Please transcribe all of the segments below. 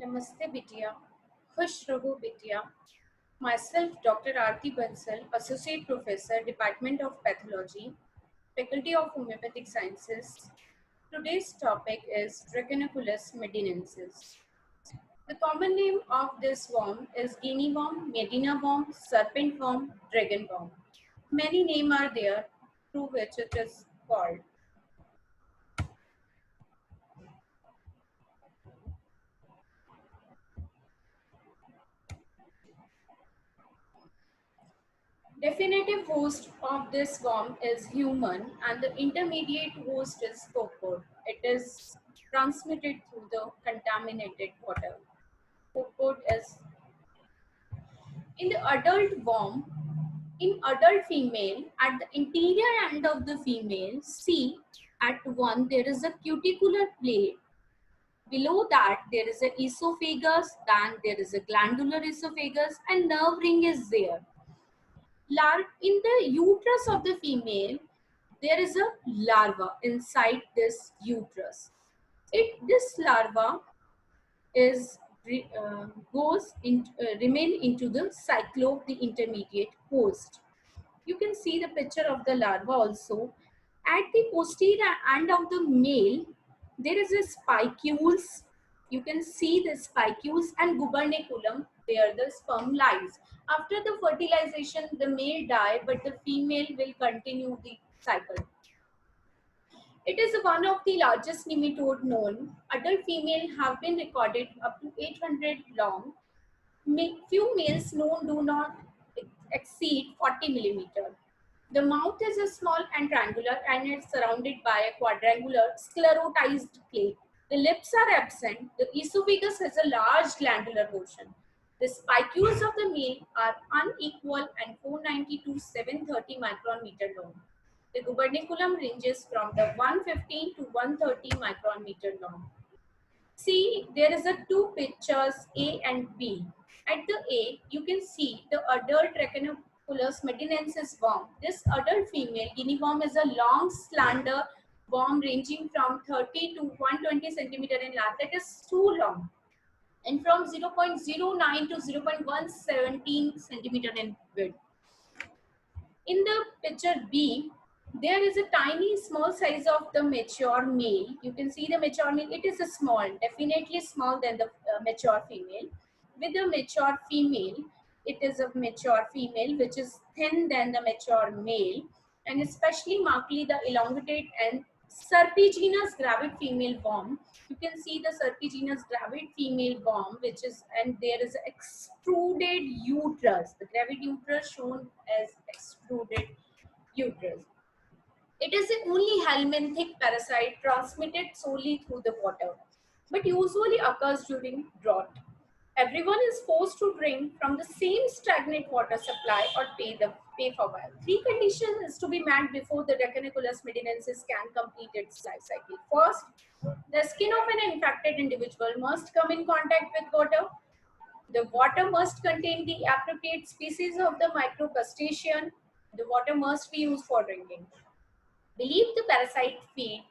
Namaste Bitya, Khush Raho Bitya. Myself, Dr. ARTI BANSAL, Associate Professor, Department of Pathology, Faculty of Homeopathic Sciences. Today's topic is Dracunculus medinensis. The common name of this worm is guinea worm, medina worm, serpent worm, dragon worm. Many names are there through which it is called. Definitive host of this worm is human and the intermediate host is cockroach. It is transmitted through the contaminated water. Cockroach is in the adult worm, in adult female, at the interior end of the female, see at one there is a cuticular plate. Below that there is a esophagus, then there is a glandular esophagus and nerve ring is there. In the uterus of the female, there is a larva inside this uterus. This larva is remain into the cyclo, the intermediate host. You can see the picture of the larva also. At the posterior end of the male, there is a spicules. You can see the spicules and gubernaculum where the sperm lies. After the fertilization, the male die, but the female will continue the cycle. It is one of the largest nematode known. Adult female have been recorded up to 800 long. Few males known do not exceed 40 millimeter. The mouth is a small and triangular and it's surrounded by a quadrangular sclerotized plate. The lips are absent. The esophagus has a large glandular portion. The spicules of the male are unequal and 490 to 730 micron meter long. The gubernaculum ranges from the 115 to 130 micron meter long. See, there is a two pictures A and B. At the A, you can see the adult Dracunculus medinensis worm. This adult female guinea worm is a long, slender worm ranging from 30 to 120 centimeter in length. That is too long. And from 0.09 to 0.117 centimeter in width. In the picture B, there is a tiny small size of the mature male. You can see the mature male. It is a small, definitely small than the mature female. With the mature female, it is a mature female which is thin than the mature male and especially markedly the elongated and serpiginous gravid female worm. You can see the serpiginous gravid female worm which is, and there is extruded uterus. The gravid uterus shown as extruded uterus. It is the only helminthic parasite transmitted solely through the water, but usually occurs during drought. Everyone is forced to drink from the same stagnant water supply or pay for while. Three conditions is to be met before the Dracunculus medinensis can complete its life cycle. First, the skin of an infected individual must come in contact with water. The water must contain the appropriate species of the microcrustacean. The water must be used for drinking. Believe the parasite feed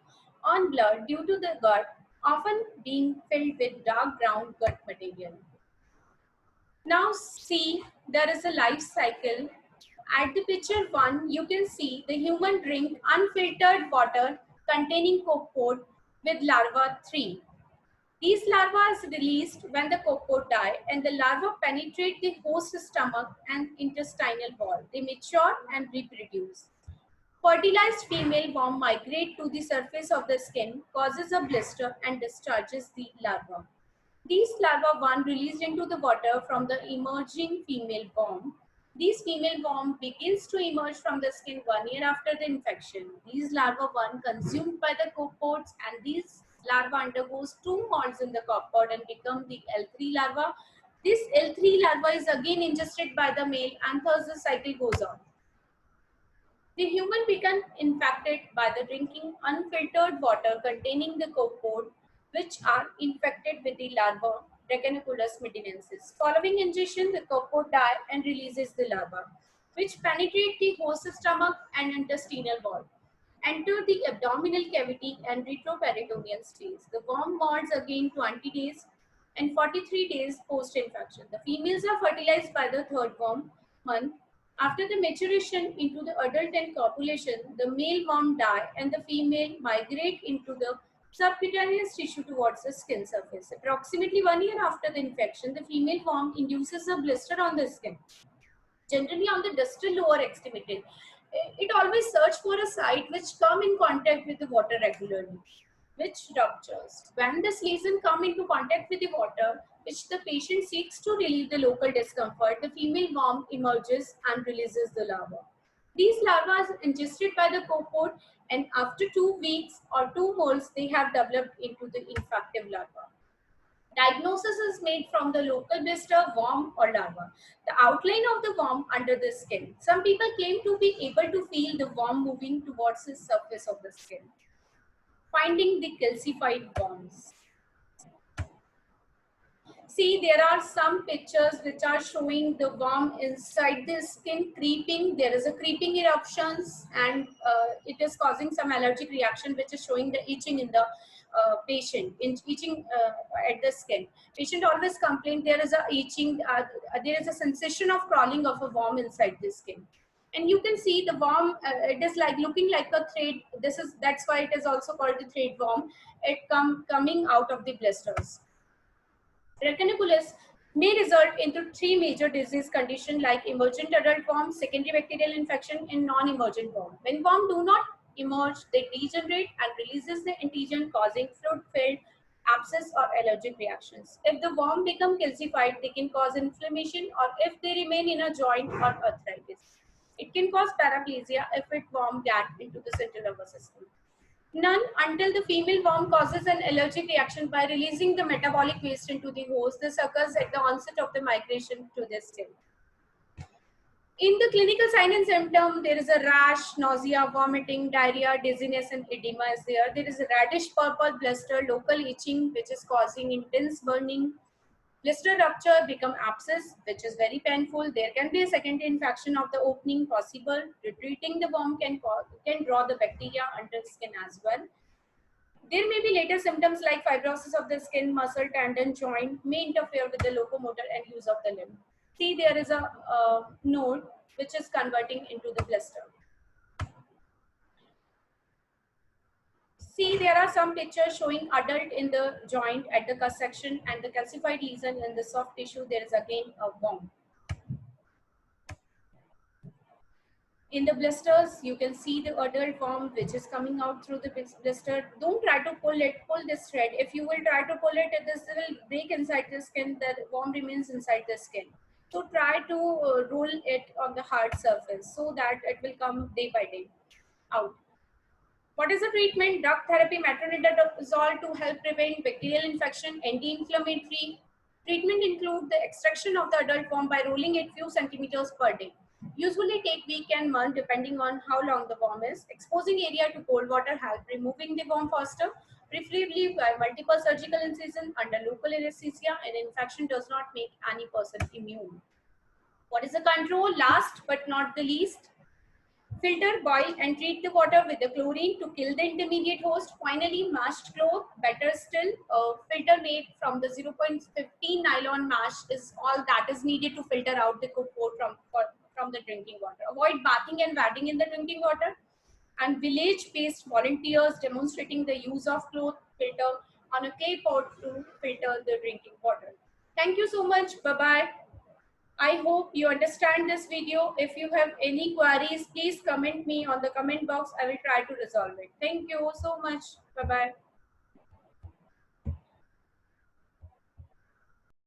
on blood due to the gut often being filled with dark brown gut material. Now see, there is a life cycle. At the picture 1, you can see the human drink unfiltered water containing copepods with larva 3. These larvae is released when the copepod die and the larvae penetrate the host stomach and intestinal wall. They mature and reproduce. Fertilized female worm migrate to the surface of the skin, causes a blister and discharges the larva. These larvae one released into the water from the emerging female worm. These female worm begins to emerge from the skin 1 year after the infection. These larvae one consumed by the copepods and these larva undergoes 2 molds in the copepod and become the L3 larva. This L3 larva is again ingested by the male and thus the cycle goes on. The human become infected by the drinking unfiltered water containing the copepod, which are infected with the larva Dracunculus medinensis. Following ingestion, the copepod die and releases the larva, which penetrate the host stomach and intestinal wall, enter the abdominal cavity and retroperitoneal space. The worm molds again 20 days and 43 days post-infection. The females are fertilized by the third month. After the maturation into the adult and copulation, the male worm die and the female migrate into the subcutaneous tissue towards the skin surface. Approximately 1 year after the infection, the female worm induces a blister on the skin, generally on the distal lower extremity. It always search for a site which come in contact with the water regularly, which ruptures. When this lesion come into contact with the water, which the patient seeks to relieve the local discomfort, the female worm emerges and releases the larva. These larvae are ingested by the copepodt, and after 2 weeks or 2 moles, they have developed into the infective larva. Diagnosis is made from the local blister, worm or larva. The outline of the worm under the skin. Some people claim to be able to feel the worm moving towards the surface of the skin. Finding the calcified worms. See, there are some pictures which are showing the worm inside the skin creeping. There is a creeping eruptions, and it is causing some allergic reaction, which is showing the itching in the patient, itching at the skin. Patient always complain there is a itching, there is a sensation of crawling of a worm inside the skin. And you can see the worm, it is like looking like a thread. That's why it is also called the thread worm. It coming out of the blisters. Dracunculosis may result into 3 major disease conditions like emergent adult worm, secondary bacterial infection, and non-emergent worm. When worm do not emerge, they degenerate and releases the antigen, causing fluid-filled abscess or allergic reactions. If the worm become calcified, they can cause inflammation, or if they remain in a joint or arthritis. It can cause paraplegia if it worm get into the central nervous system. None until the female worm causes an allergic reaction by releasing the metabolic waste into the host. This occurs at the onset of the migration to the skin. In the clinical sign and symptom, there is a rash, nausea, vomiting, diarrhea, dizziness, and edema is there. There is a reddish purple blister, local itching, which is causing intense burning. Blister rupture become abscess, which is very painful. There can be a secondary infection of the opening possible. Retreating the worm can draw the bacteria under skin as well. There may be later symptoms like fibrosis of the skin, muscle, tendon, joint, may interfere with the locomotor and use of the limb. See, there is a node which is converting into the blister. See, there are some pictures showing adult in the joint at the cusp section and the calcified lesion in the soft tissue. There is again a worm. In the blisters, you can see the adult worm which is coming out through the blister. Don't try to pull this thread. If you will try to pull it, this will break inside the skin. The worm remains inside the skin. So try to roll it on the hard surface so that it will come day by day out. What is the treatment? Drug therapy, metronidazole to help prevent bacterial infection, anti-inflammatory. Treatment include the extraction of the adult worm by rolling it few centimeters per day. Usually take week and month depending on how long the worm is. Exposing area to cold water help removing the worm faster, preferably by multiple surgical incision under local anesthesia, and infection does not make any person immune. What is the control? Last but not the least, filter, boil and treat the water with the chlorine to kill the intermediate host. Finally, mashed cloth, better still, filter made from the 0.15 nylon mesh is all that is needed to filter out the copepodt from the drinking water. Avoid bathing and wading in the drinking water. And village-based volunteers demonstrating the use of cloth filter on a clay pot to filter the drinking water. Thank you so much. Bye-bye. I hope you understand this video. If you have any queries, please comment me on the comment box. I will try to resolve it. Thank you so much. Bye-bye.